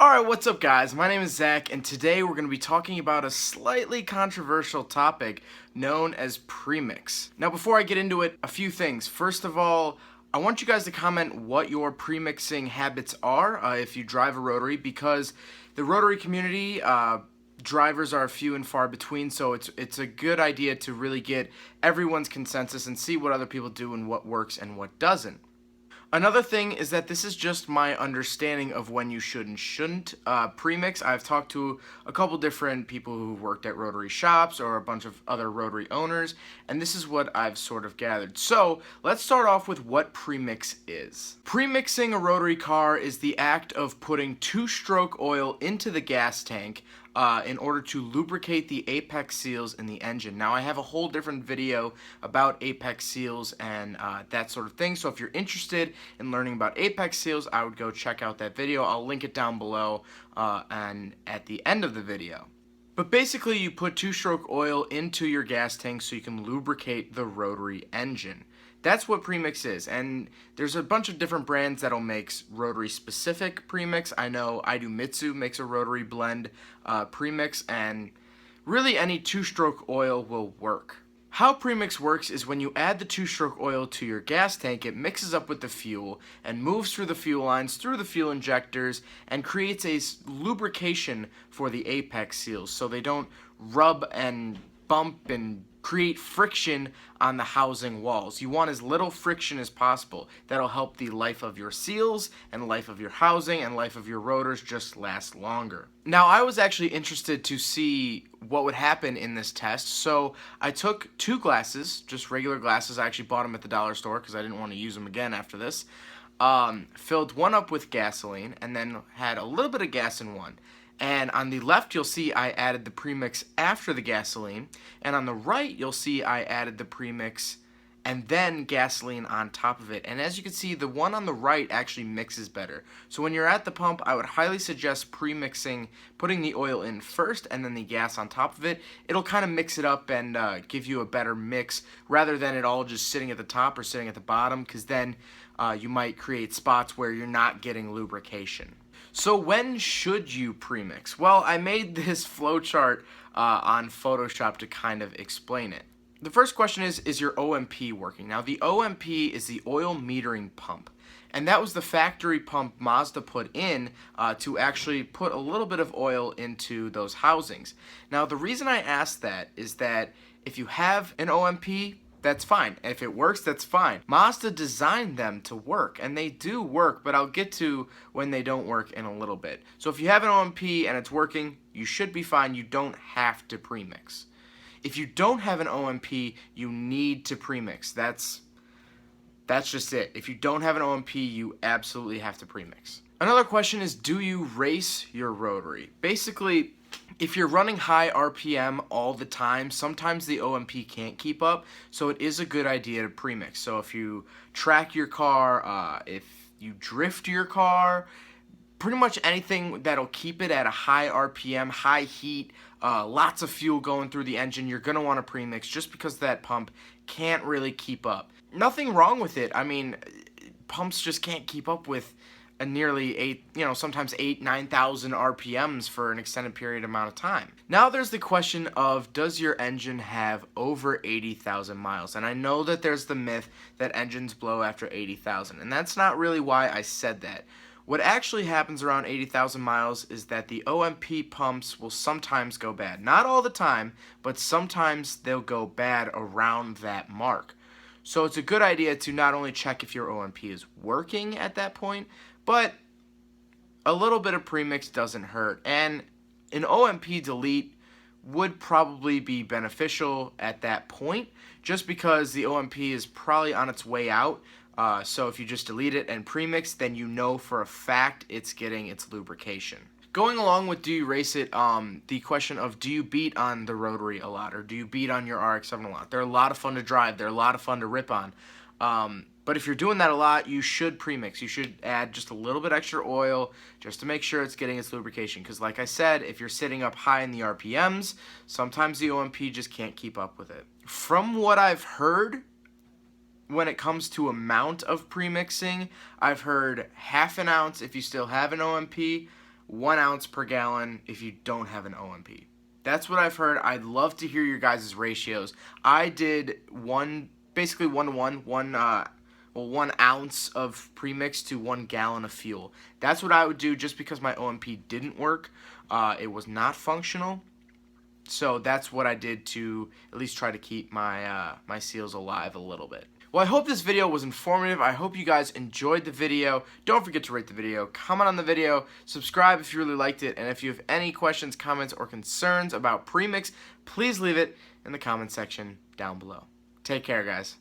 Alright, what's up guys? My name is Zach, and today we're going to be talking about a slightly controversial topic known as premix. Now before I get into it, a few things. First of all, I want you guys to comment what your premixing habits are if you drive a Rotary, because the Rotary community, drivers are few and far between, so it's a good idea to really get everyone's consensus and see what other people do and what works and what doesn't. Another thing is that this is just my understanding of when you should and shouldn't premix. I've talked to a couple different people who worked at Rotary shops or a bunch of other Rotary owners, and this is what I've sort of gathered. So let's start off with what premix is. Premixing a Rotary car is the act of putting two-stroke oil into the gas tank in order to lubricate the apex seals in the engine. Now I have a whole different video about apex seals and that sort of thing, so if you're interested in learning about apex seals, I would go check out that video. I'll link it down below and at the end of the video. But basically you put two-stroke oil into your gas tank so you can lubricate the Rotary engine. That's what premix is, and there's a bunch of different brands that'll make Rotary specific premix. I know Mitsu makes a Rotary blend premix, and really any two-stroke oil will work. How premix works is when you add the two-stroke oil to your gas tank, it mixes up with the fuel and moves through the fuel lines, through the fuel injectors, and creates a lubrication for the apex seals so they don't rub and bump and create friction on the housing walls. You want as little friction as possible. That'll help the life of your seals and life of your housing and life of your rotors just last longer. Now I was actually interested to see what would happen in this test, so I took two glasses, just regular glasses. I actually bought them at the dollar store because I didn't want to use them again after this. Filled one up with gasoline and then had a little bit of gas in one. And on the left, you'll see I added the premix after the gasoline. And on the right, you'll see I added the premix and then gasoline on top of it. And as you can see, the one on the right actually mixes better. So when you're at the pump, I would highly suggest premixing, putting the oil in first and then the gas on top of it. It'll kind of mix it up and give you a better mix rather than it all just sitting at the top or sitting at the bottom, because then you might create spots where you're not getting lubrication. So when should you premix? Well, I made this flowchart on Photoshop to kind of explain it. The first question is your OMP working? Now the OMP is the oil metering pump, and that was the factory pump Mazda put in to actually put a little bit of oil into those housings. Now the reason I asked that is that if you have an OMP, that's fine. If it works, that's fine. Mazda designed them to work, and they do work, but I'll get to when they don't work in a little bit. So if you have an OMP and it's working, you should be fine. You don't have to premix. If you don't have an OMP, you need to premix. That's just it. If you don't have an OMP, you absolutely have to premix. Another question is, do you race your Rotary? Basically, if you're running high RPM all the time, sometimes the OMP can't keep up, so it is a good idea to premix. So if you track your car, if you drift your car, pretty much anything that'll keep it at a high RPM, high heat, lots of fuel going through the engine, you're going to want to premix just because that pump can't really keep up. Nothing wrong with it. I mean, pumps just can't keep up with a nearly sometimes 9,000 RPMs for an extended period amount of time. Now there's the question of, does your engine have over 80,000 miles? And I know that there's the myth that engines blow after 80,000, and that's not really why I said that. What actually happens around 80,000 miles is that the OMP pumps will sometimes go bad. Not all the time, but sometimes they'll go bad around that mark. So it's a good idea to not only check if your OMP is working at that point, but a little bit of premix doesn't hurt. And an OMP delete would probably be beneficial at that point, just because the OMP is probably on its way out. So if you just delete it and premix, then you know for a fact it's getting its lubrication. Going along with do you race it, the question of, do you beat on the Rotary a lot, or do you beat on your RX-7 a lot? They're a lot of fun to drive. They're a lot of fun to rip on. But if you're doing that a lot, you should premix. You should add just a little bit extra oil just to make sure it's getting its lubrication. Because like I said, if you're sitting up high in the RPMs, sometimes the OMP just can't keep up with it. From what I've heard, when it comes to amount of premixing, I've heard half an ounce if you still have an OMP, 1 ounce per gallon if you don't have an OMP. That's what I've heard. I'd love to hear your guys' ratios. I did basically 1 to 1, 1 ounce of premix to 1 gallon of fuel. That's what I would do just because my OMP didn't work. It was not functional. So that's what I did to at least try to keep my my seals alive a little bit. Well, I hope this video was informative. I hope you guys enjoyed the video. Don't forget to rate the video, comment on the video, subscribe if you really liked it, and if you have any questions, comments, or concerns about Premix, please leave it in the comment section down below. Take care, guys.